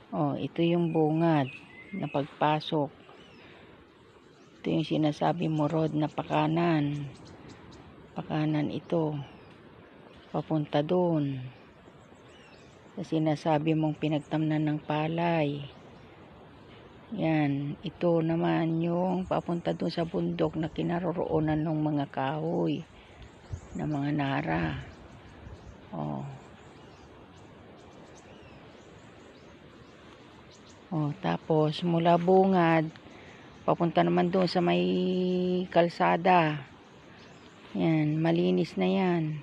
Oh, ito yung bungad na pagpasok. Ito yung sinasabi mo road na pakanan. Pakanan ito. Papunta doon. Sa sinasabi mong pinagtamnan ng palay. Yan. Ito naman yung papunta doon sa bundok na kinaroroonan ng mga kahoy. Na mga nara. Oh. Oh, tapos mula bungad papunta naman doon sa may kalsada. Yan, malinis na yan.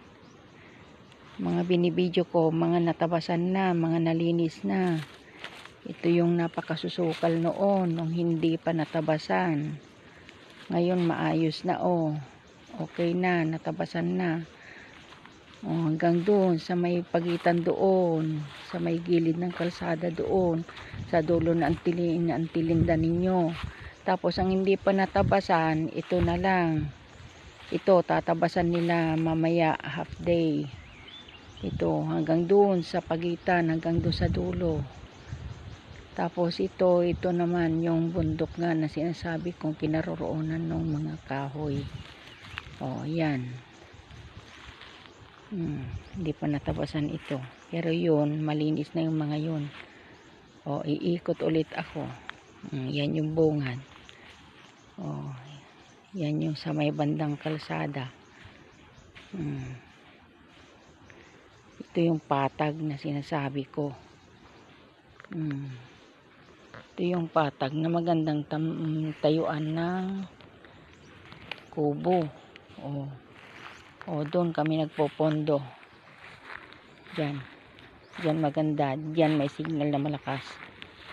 Mga binibidyo ko, mga natabasan na, mga nalinis na. Ito yung napakasusukal noon, nung hindi pa natabasan. Ngayon maayos na oh. Okay na, natabasan na. Oh, hanggang doon sa may pagitan doon, sa may gilid ng kalsada doon, sa dulo na antilinda ninyo. Tapos ang hindi pa natabasan, ito na lang. Ito tatabasan nila mamaya half day. Ito hanggang doon sa pagitan, hanggang doon sa dulo. Tapos ito naman yung bundok nga na sinasabi kong kinaroroonan ng mga kahoy. Oh, yan. Hindi pa natabasan ito. Pero yun, malinis na yung mga yun. O, iikot ulit ako. Yan yung bungad. O, yan yung sa may bandang kalsada. Ito yung patag na sinasabi ko. Ito yung patag na magandang tayuan ng kubo. O, doon kami nagpopondo. Diyan maganda. Diyan may signal na malakas.